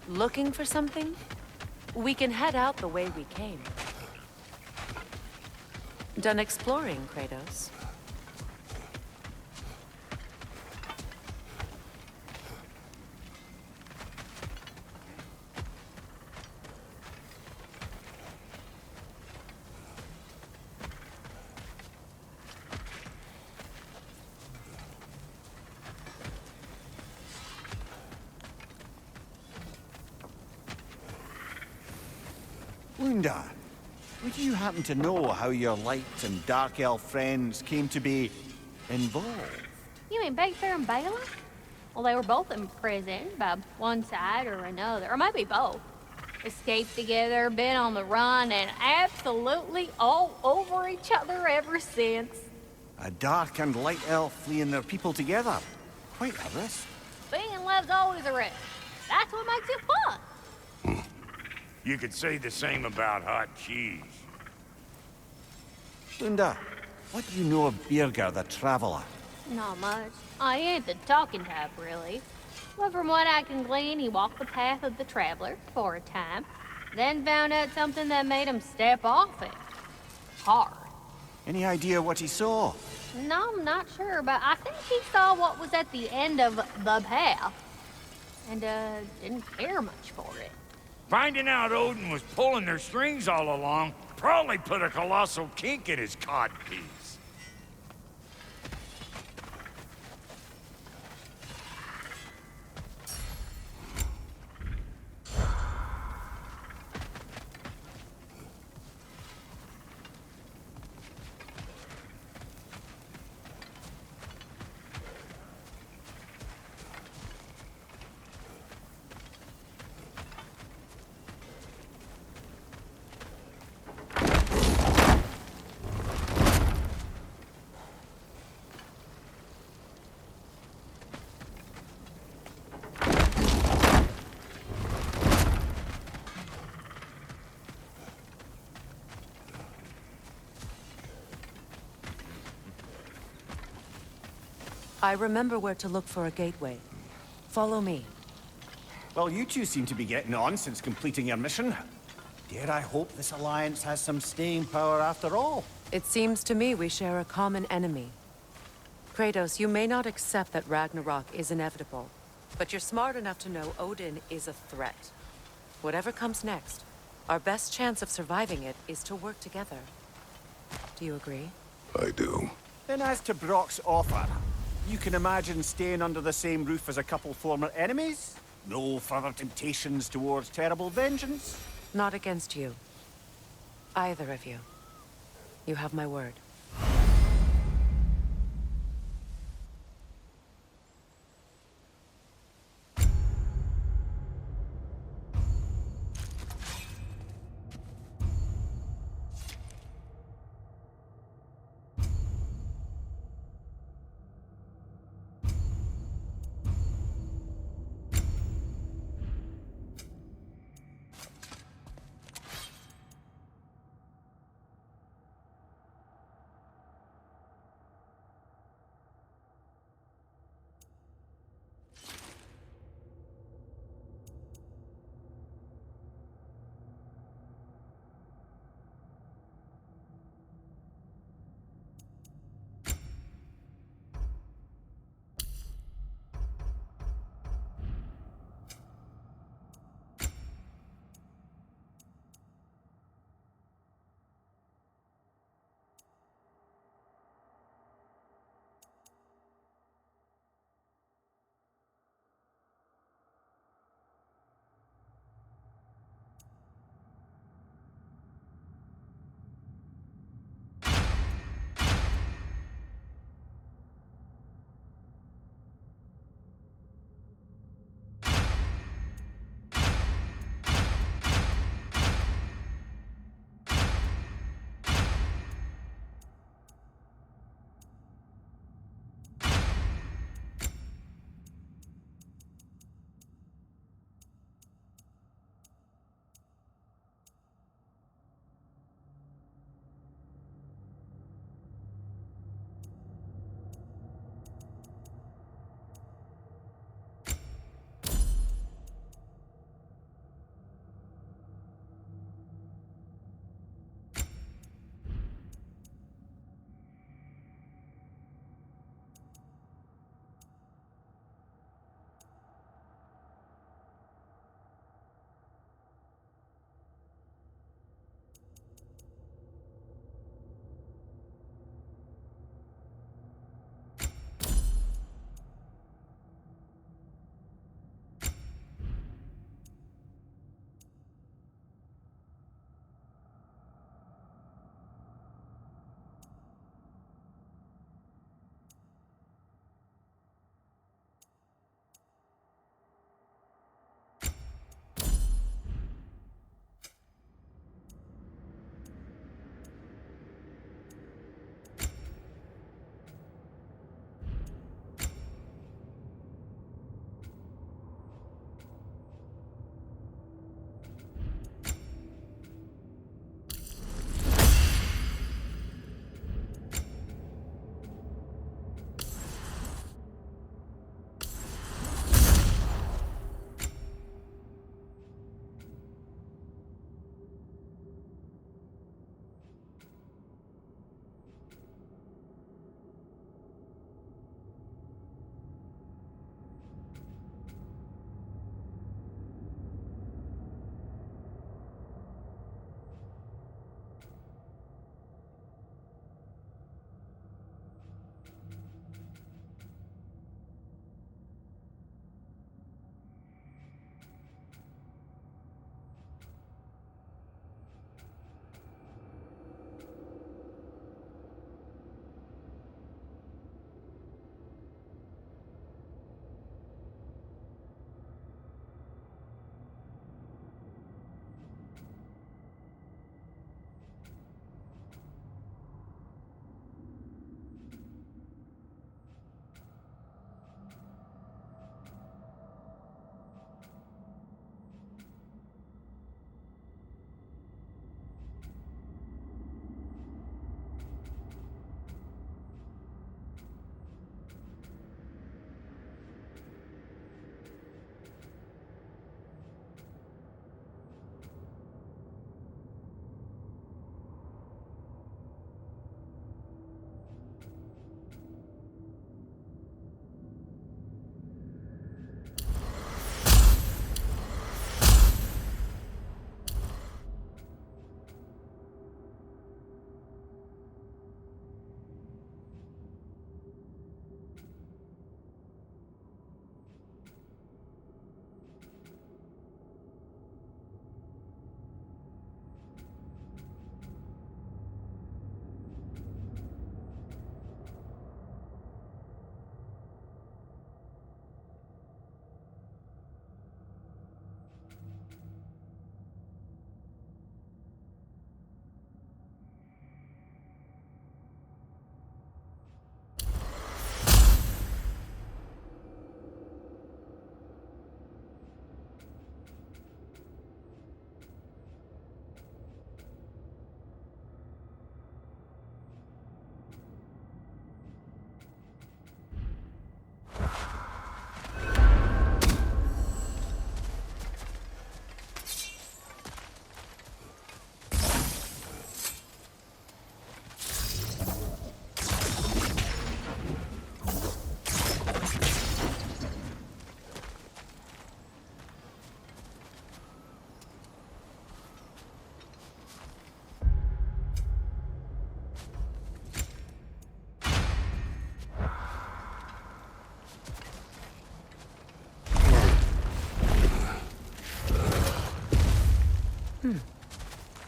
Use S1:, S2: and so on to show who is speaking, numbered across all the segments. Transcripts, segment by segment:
S1: Looking for something? We can head out the way we came. Done exploring, Kratos?
S2: Lunda, would you happen to know how your light and dark elf friends came to be involved?
S3: You mean Baker and Bela? Well, they were both imprisoned by one side or another, or maybe both. Escaped together, been on the run, and absolutely all over each other ever since.
S2: A dark and light elf fleeing their people together. Quite a risk.
S3: Being in love's always a risk. That's what makes it fun.
S4: You could say the same about hot cheese.
S2: Lunda, what do you know of Birger the Traveler?
S3: Not much. I ain't the talking type, really. But from what I can glean, he walked the path of the traveler for a time, then found out something that made him step off it. Hard.
S2: Any idea what he saw?
S3: No, I'm not sure, but I think he saw what was at the end of the path. And, didn't care much for it.
S4: Finding out Odin was pulling their strings all along probably put a colossal kink in his codpiece.
S1: I remember where to look for a gateway. Follow me.
S2: Well, you two seem to be getting on since completing your mission. Dare I hope this alliance has some staying power after all?
S1: It seems to me we share a common enemy. Kratos, you may not accept that Ragnarok is inevitable, but you're smart enough to know Odin is a threat. Whatever comes next, our best chance of surviving it is to work together. Do you agree?
S5: I do.
S2: Then as to Brock's offer, you can imagine staying under the same roof as a couple former enemies? No further temptations towards terrible vengeance?
S1: Not against you. Either of you. You have my word.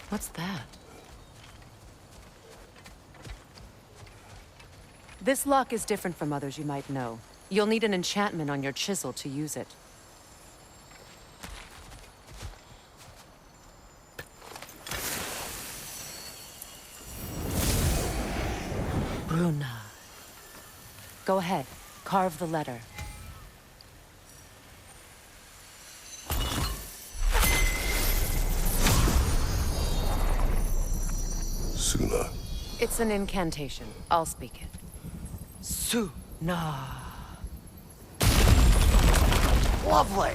S1: What's that? This lock is different from others you might know. You'll need an enchantment on your chisel to use it. Bruna. Go ahead. Carve the letter.
S5: Suna.
S1: It's an incantation. I'll speak it. Suna.
S2: Lovely!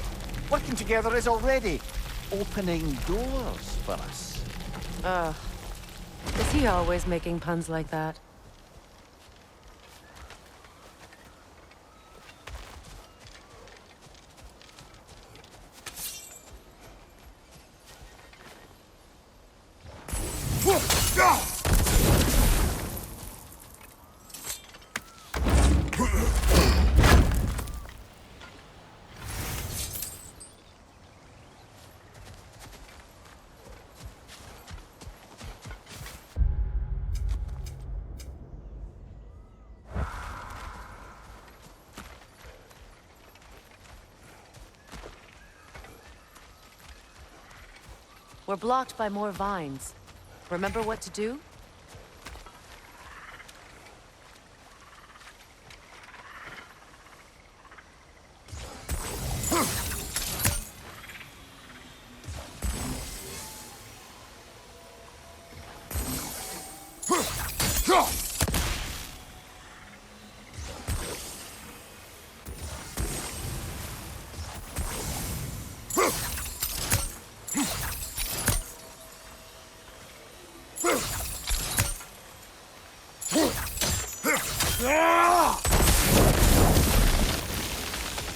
S2: Working together is already opening doors for us.
S1: Is he always making puns like that? We're blocked by more vines. Remember what to do?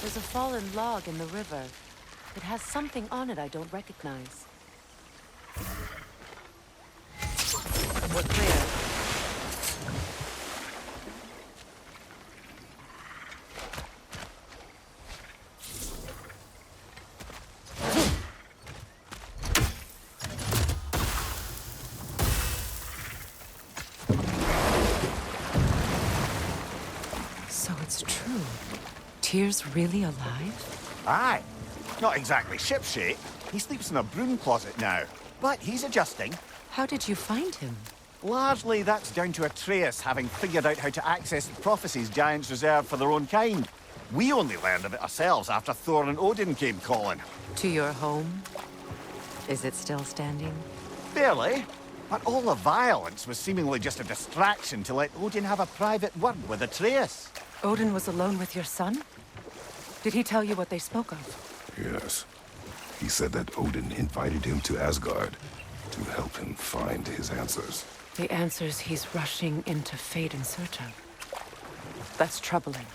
S1: There's a fallen log in the river. It has something on it I don't recognize. We're clear. So it's true. Tyr's really alive?
S2: Aye. Not exactly shipshape. He sleeps in a broom closet now. But he's adjusting.
S1: How did you find him?
S2: Largely, that's down to Atreus having figured out how to access the prophecies giants reserve for their own kind. We only learned of it ourselves after Thor and Odin came calling.
S1: To your home? Is it still standing?
S2: Barely. But all the violence was seemingly just a distraction to let Odin have a private word with Atreus.
S1: Odin was alone with your son? Did he tell you what they spoke of?
S5: Yes. He said that Odin invited him to Asgard to help him find his answers.
S1: The answers he's rushing into fate in search of. That's troubling.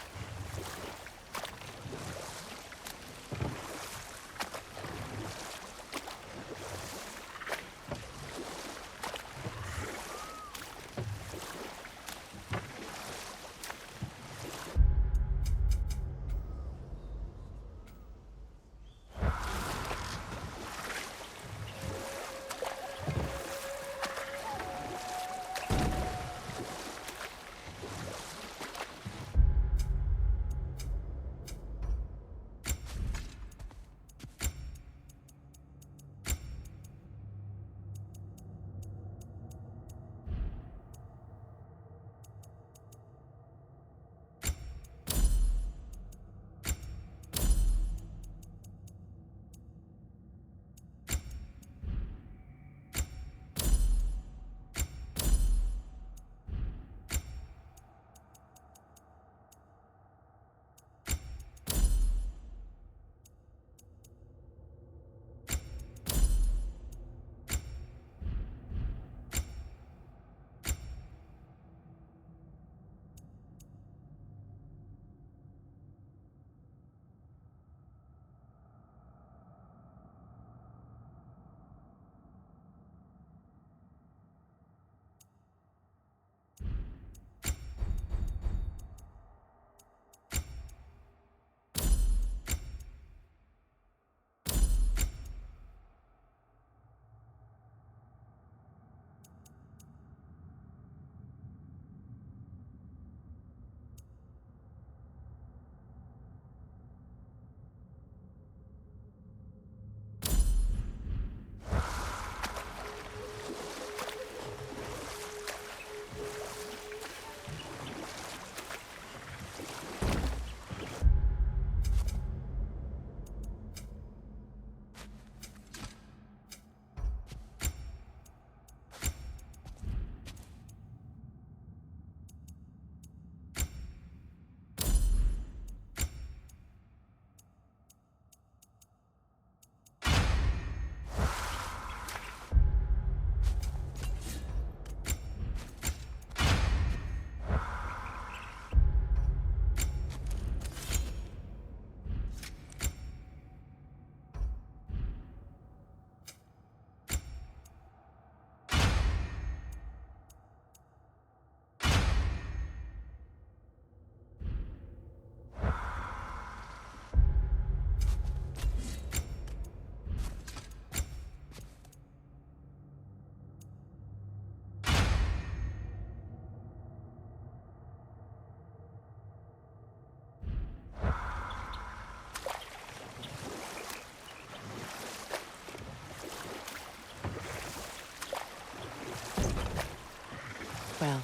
S1: well.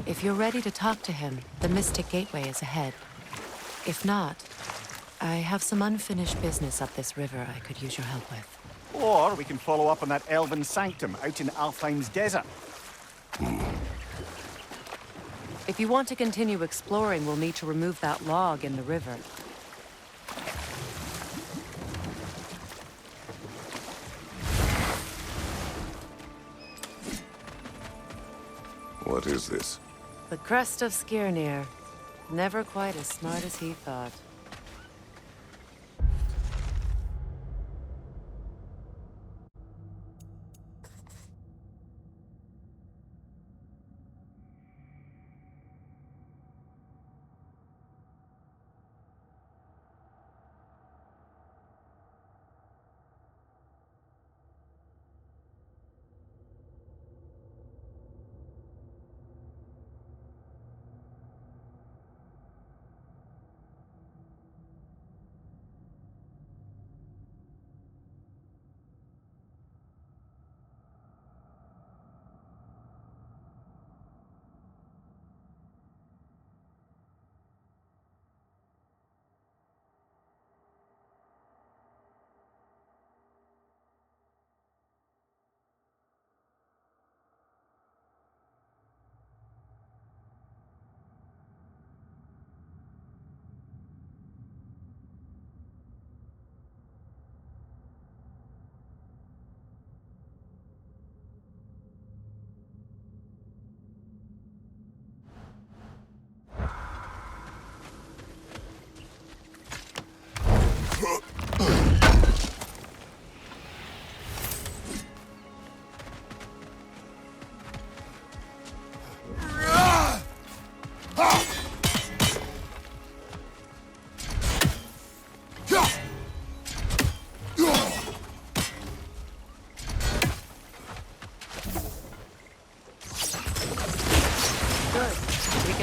S1: If you're ready to talk to him, the Mystic Gateway is ahead. If not, I have some unfinished business up this river I could use your help with.
S2: Or we can follow up on that elven sanctum out in Alfheim's desert.
S1: If you want to continue exploring, we'll need to remove that log in the river.
S5: What is this?
S1: The crest of Skirnir. Never quite as smart as he thought.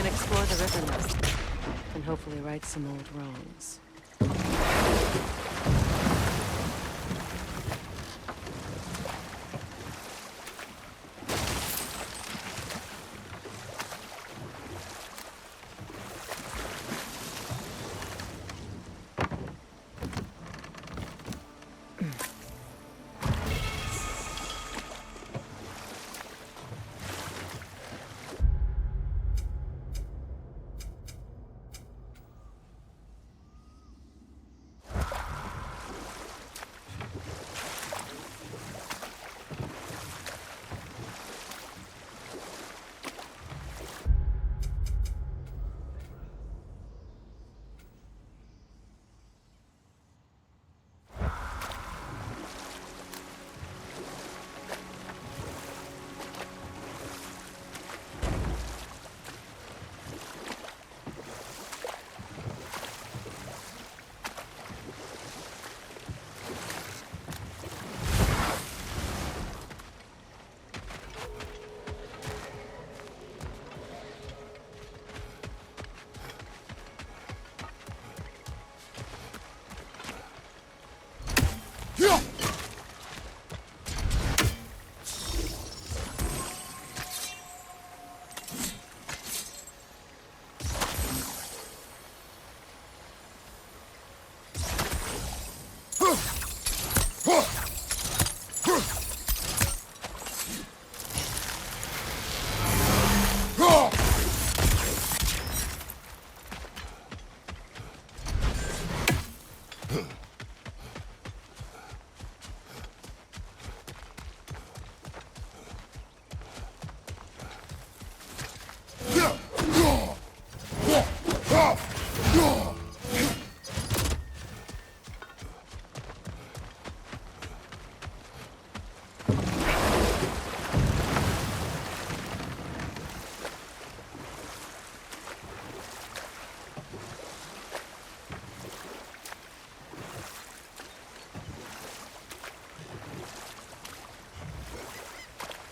S1: Explore the river now, and hopefully right some old wrongs.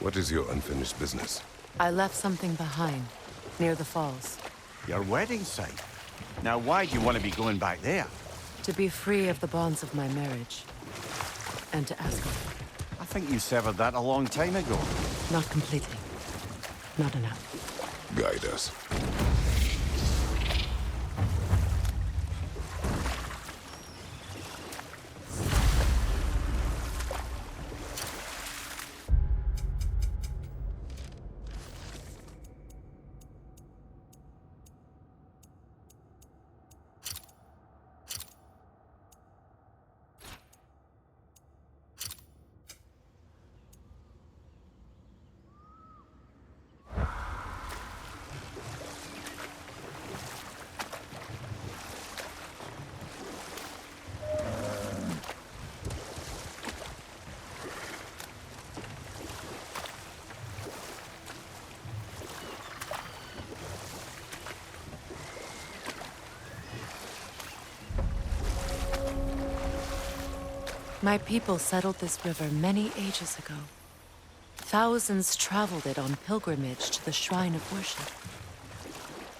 S5: What is your unfinished business?
S1: I left something behind, near the falls.
S2: Your wedding site. Now, why do you want to be going back there?
S1: To be free of the bonds of my marriage. And to Asgard.
S2: I think you severed that a long time ago.
S1: Not completely. not enough.
S5: Guide us.
S1: My people settled this river many ages ago. Thousands traveled it on pilgrimage to the shrine of worship.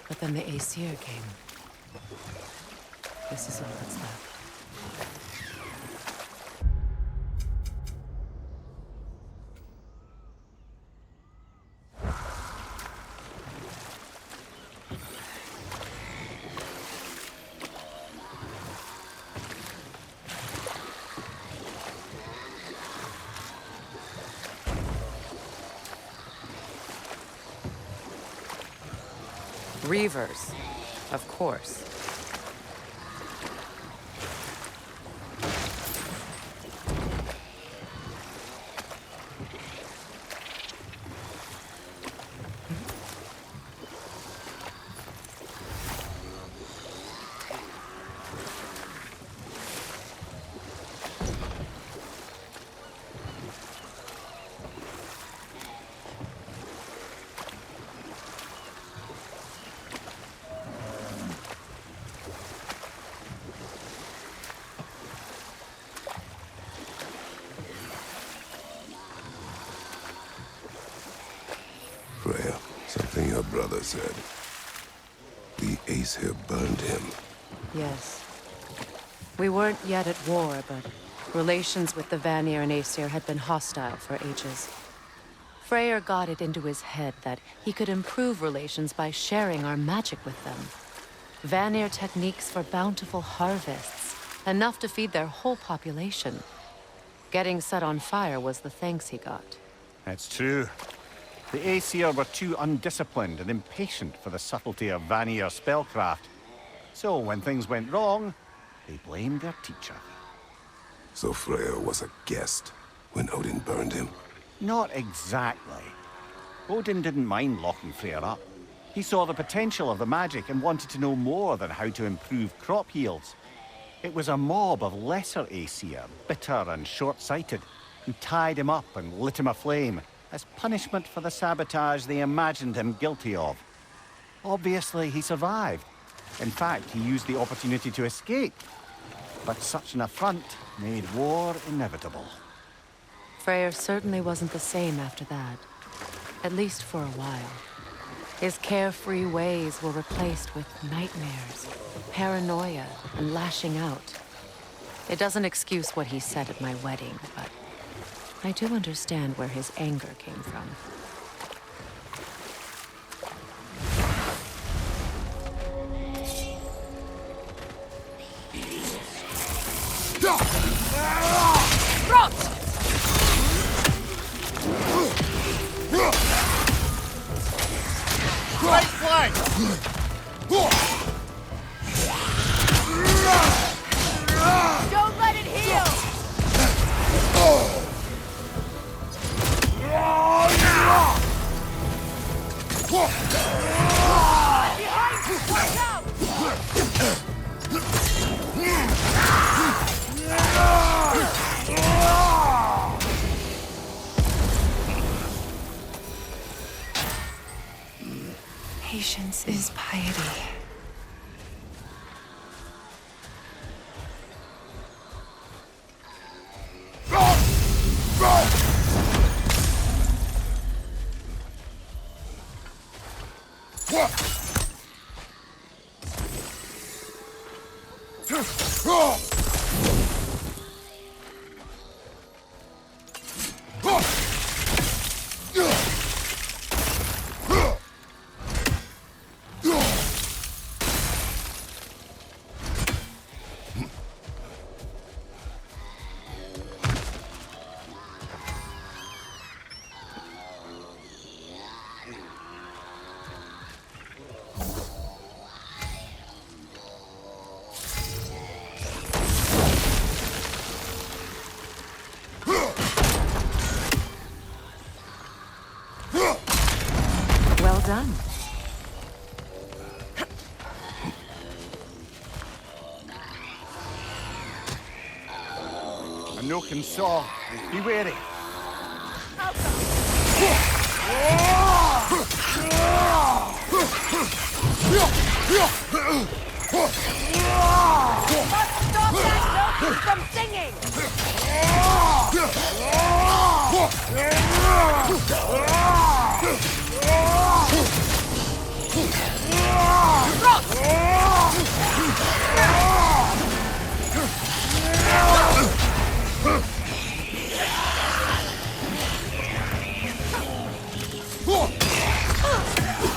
S1: But then the Aesir came. This is all that's left. Reavers, of course.
S5: Freya, something your brother said. The Aesir burned him.
S1: Yes. We weren't yet at war, but relations with the Vanir and Aesir had been hostile for ages. Freyr got it into his head that he could improve relations by sharing our magic with them. Vanir techniques for bountiful harvests, enough to feed their whole population. Getting set on fire was the thanks he got.
S2: It's true. The Aesir were too undisciplined and impatient for the subtlety of Vanir spellcraft. So when things went wrong, they blamed their teacher.
S5: So Freya was a guest when Odin burned him.
S2: Not exactly. Odin didn't mind locking Freyr up. He saw the potential of the magic and wanted to know more than how to improve crop yields. It was a mob of lesser Aesir, bitter and short-sighted, who tied him up and lit him aflame as punishment for the sabotage they imagined him guilty of. Obviously, he survived. In fact, he used the opportunity to escape. But such an affront made war inevitable.
S1: Freyr certainly wasn't the same after that. At least for a while. His carefree ways were replaced with nightmares, paranoia, and lashing out. It doesn't excuse what he said at my wedding, but I do understand where his anger came from.
S2: Right flank!
S3: Don't let it heal! Behind you! Watch out!
S6: Patience is piety.
S1: done.
S2: A nook and saw. Be wary.
S1: Stop that donkey from singing!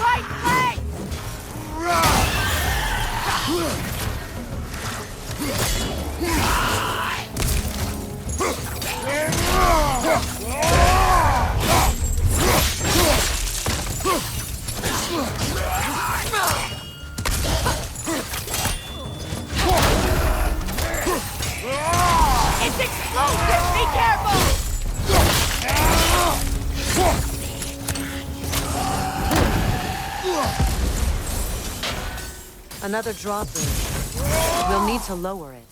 S1: Right leg! It's explosive! Be careful! Another drawbridge. We'll need to lower it.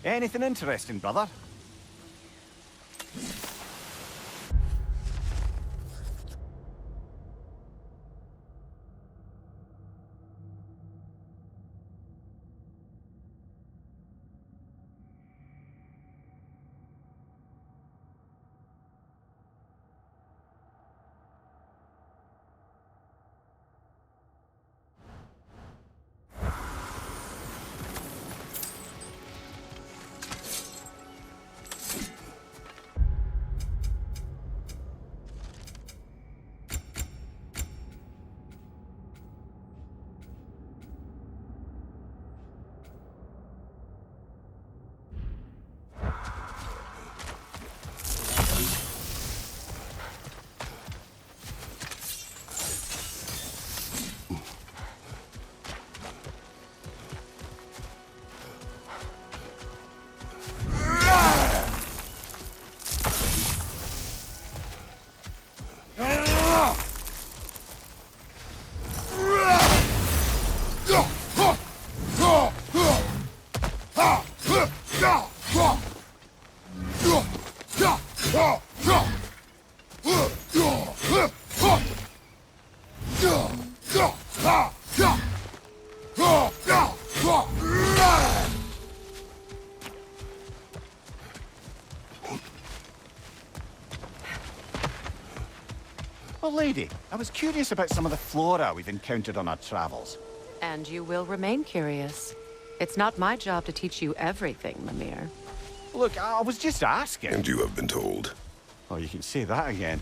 S2: Anything interesting, brother? Well, lady, I was curious about some of the flora we've encountered on our travels.
S1: And you will remain curious. It's not my job to teach you everything, Mimir.
S2: Look, I was just asking.
S5: And you have been told.
S2: Oh, you can say that again.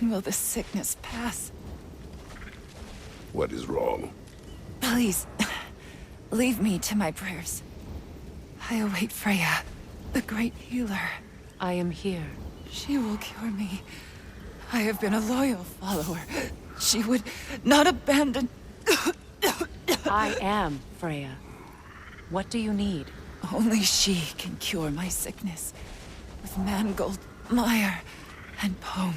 S6: When will the sickness pass?
S5: What is wrong?
S6: Please, leave me to my prayers. I await Freya, the great healer.
S1: I am here.
S6: She will cure me. I have been a loyal follower. She would not abandon...
S1: I am Freya. What do you need?
S6: Only she can cure my sickness. With mangold, mire, and poem.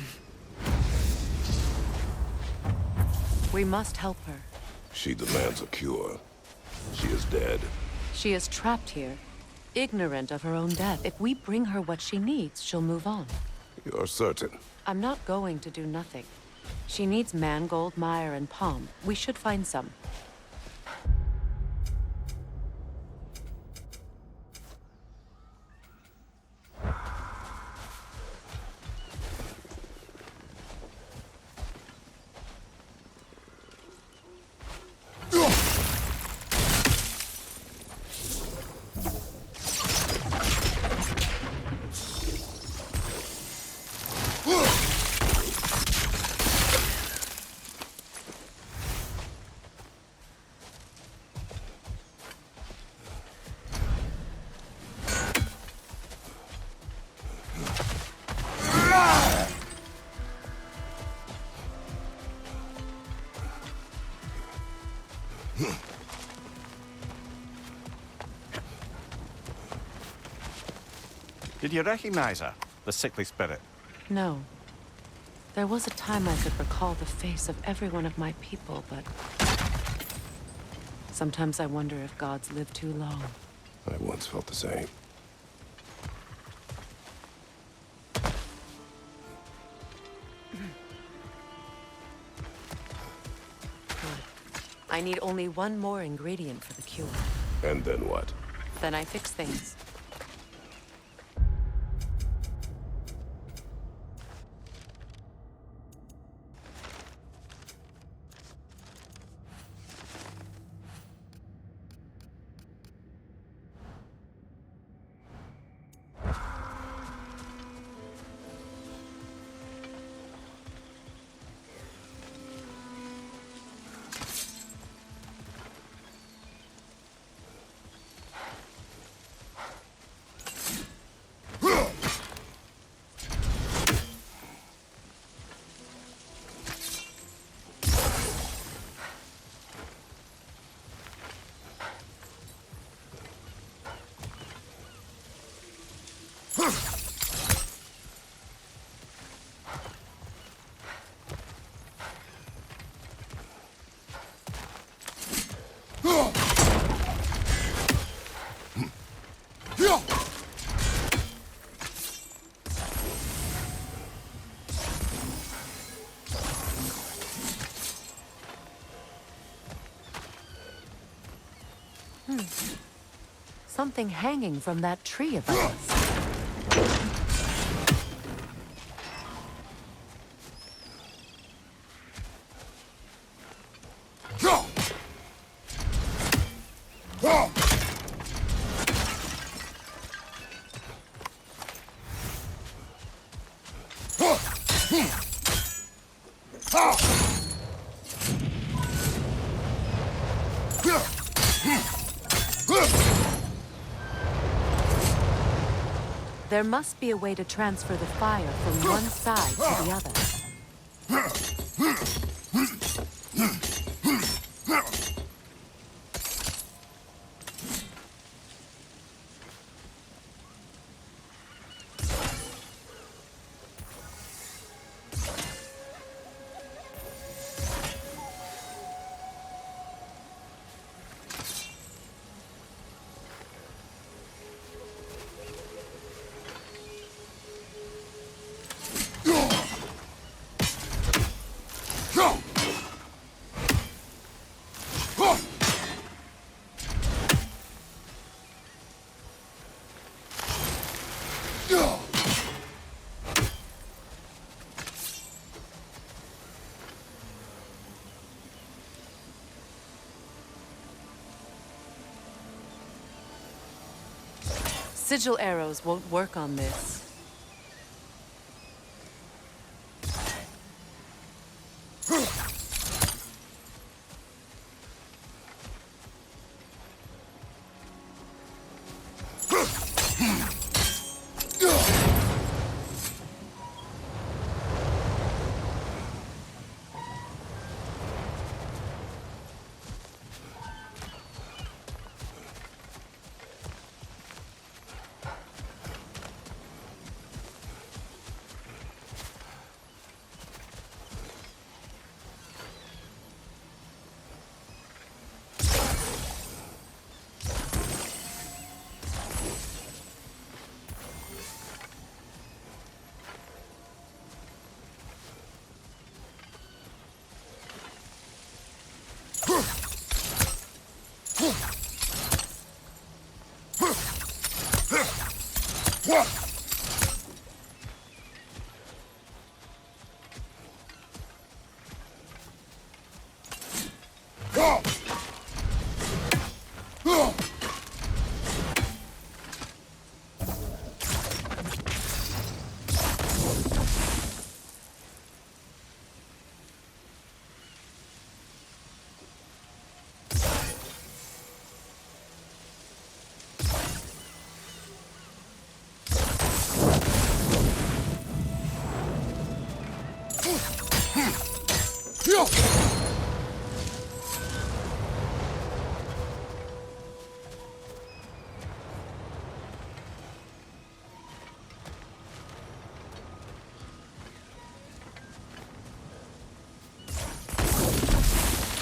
S1: We must help her.
S5: She demands a cure. She is dead.
S1: She is trapped here, ignorant of her own death. If we bring her what she needs, she'll move on.
S5: You are certain?
S1: I'm not going to do nothing. She needs mangold, mire, and palm. We should find some.
S2: Did you recognize her, the sickly spirit?
S1: No. There was a time I could recall the face of every one of my people, but... sometimes I wonder if gods live too long.
S5: I once felt the same.
S1: I need only one more ingredient for the cure.
S5: And then what?
S1: Then I fix things. Something hanging from that tree above us. There must be a way to transfer the fire from one side to the other. Sigil arrows won't work on this.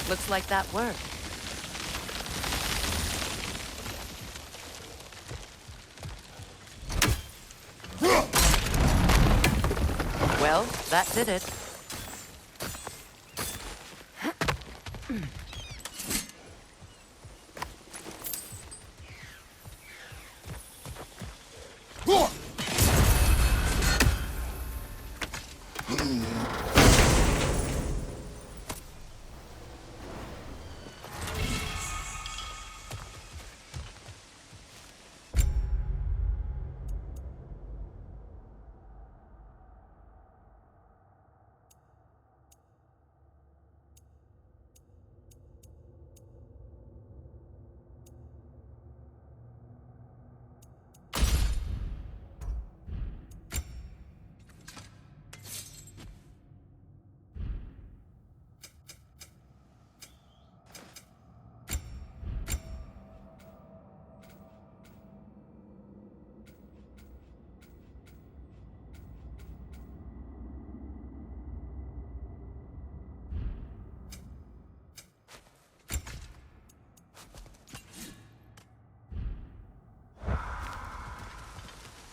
S1: Looks like that worked. Well, that did it.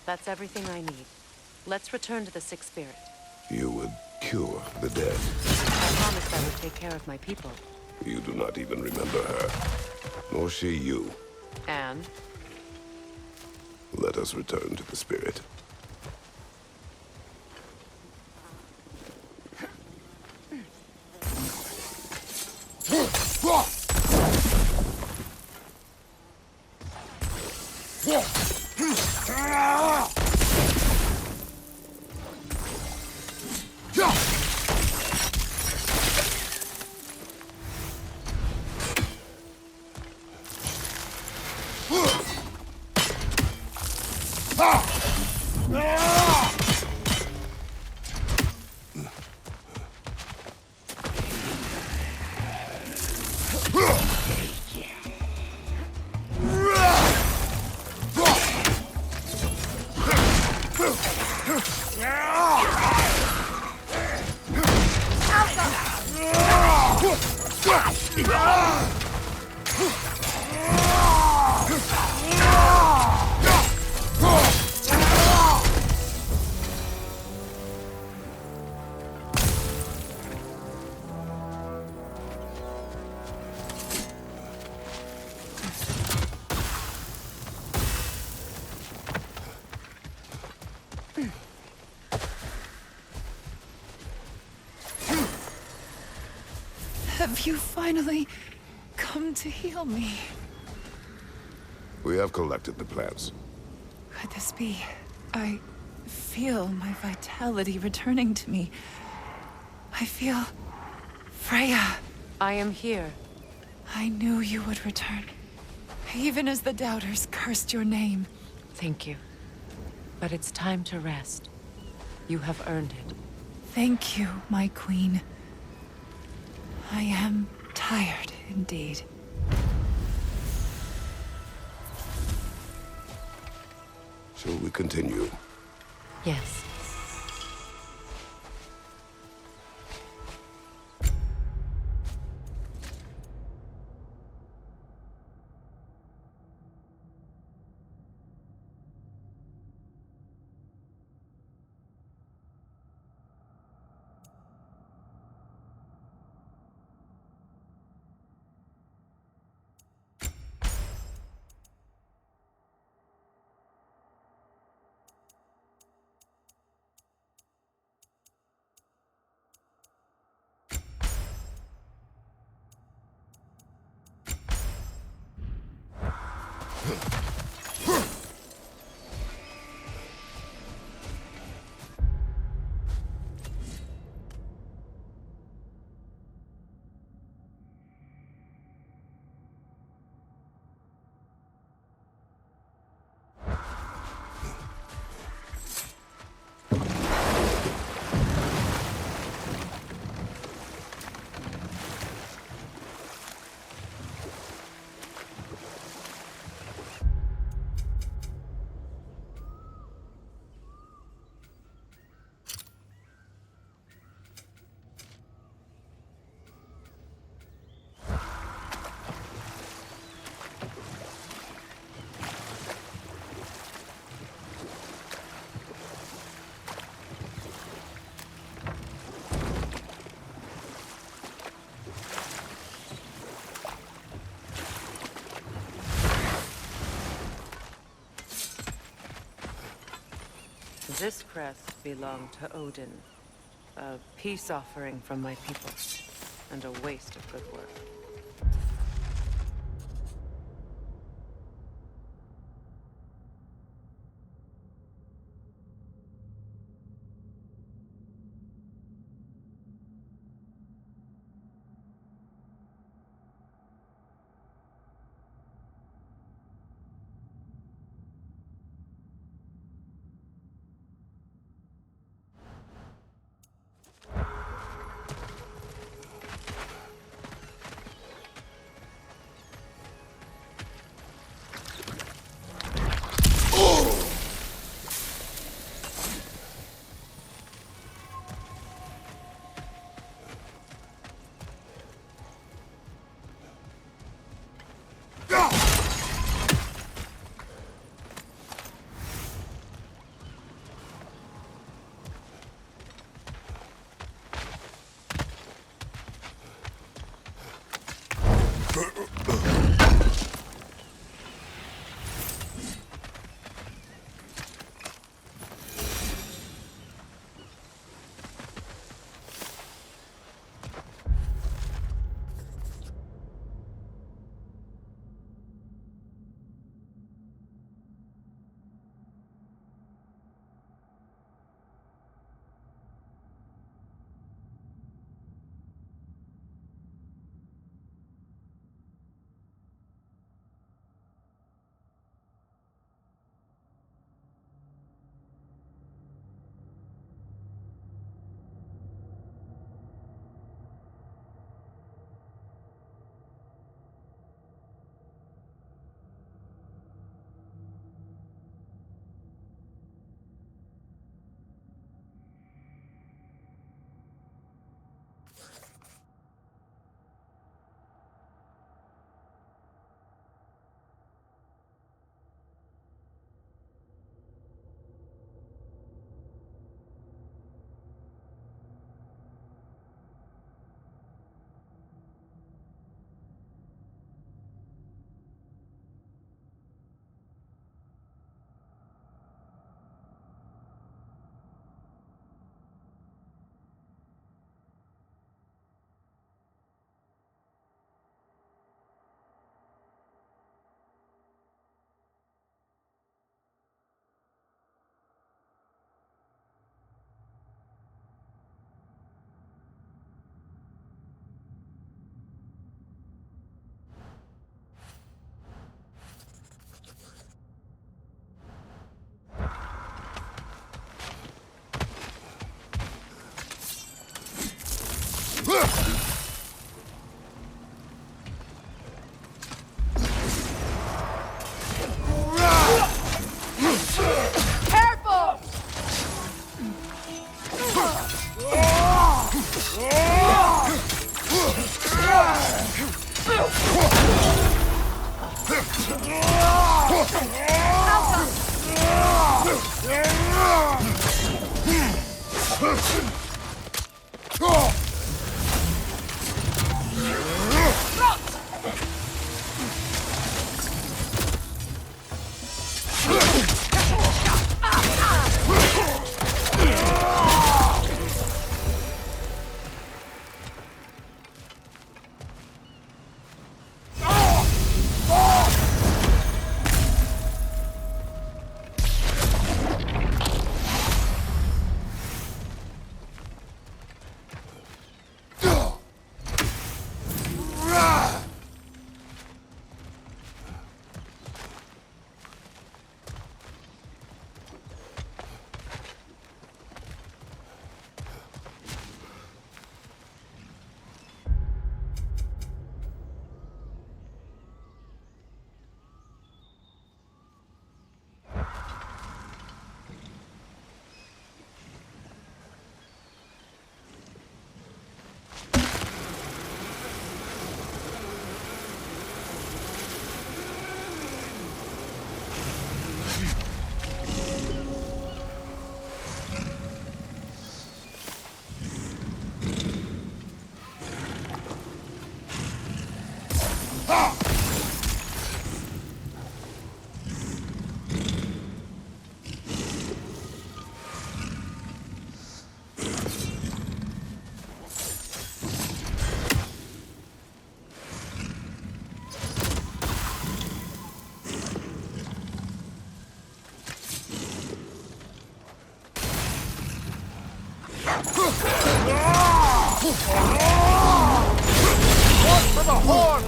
S1: That's everything I need. Let's return to the Sixth Spirit.
S5: You would cure the dead.
S1: I promised I would take care of my people.
S5: You do not even remember her. Nor she you.
S1: And?
S5: Let us return to the spirit.
S6: Have you finally come to heal me?
S5: We have collected the plants.
S6: Could this be? I feel my vitality returning to me. I feel... Freya.
S1: I am here.
S6: I knew you would return. Even as the doubters cursed your name.
S1: Thank you. But it's time to rest. You have earned it.
S6: Thank you, my queen. I am tired indeed.
S5: Shall we continue?
S1: Yes. This crest belonged to Odin. A peace offering from my people. And a waste of good work.
S7: For the horn!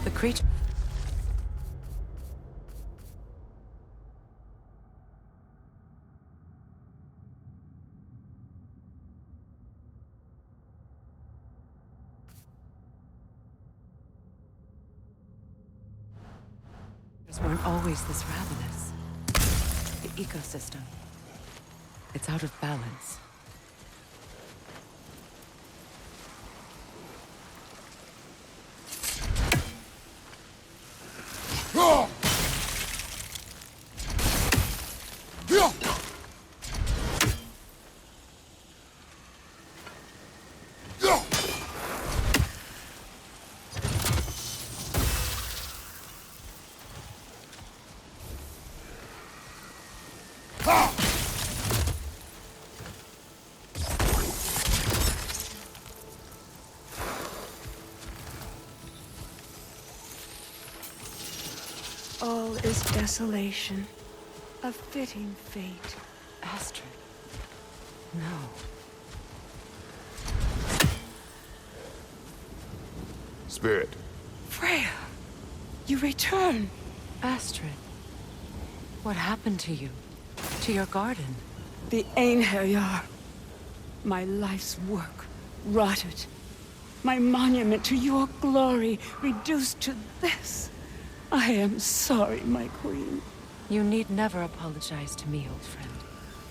S1: The creature... weren't always this ravenous. The ecosystem. It's out of balance.
S6: All is desolation. A fitting fate.
S1: Astrid. No.
S5: Spirit.
S6: Freya! You return!
S1: Astrid. What happened to you? To your garden?
S6: The Einherjar. My life's work, rotted. My monument to your glory, reduced to this. I am sorry, my queen.
S1: You need never apologize to me, old friend.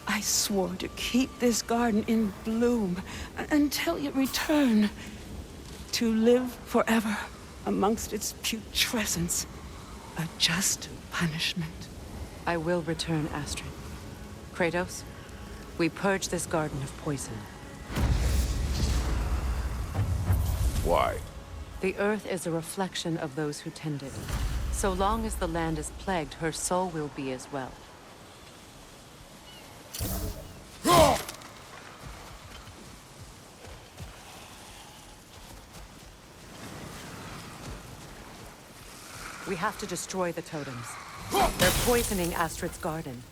S6: I swore to keep this garden in bloom until you return. To live forever amongst its putrescence. A just punishment.
S1: I will return, Astrid. Kratos, we purge this garden of poison.
S5: Why?
S1: The earth is a reflection of those who tend it. So long as the land is plagued, her soul will be as well. We have to destroy the totems. They're poisoning Astrid's garden.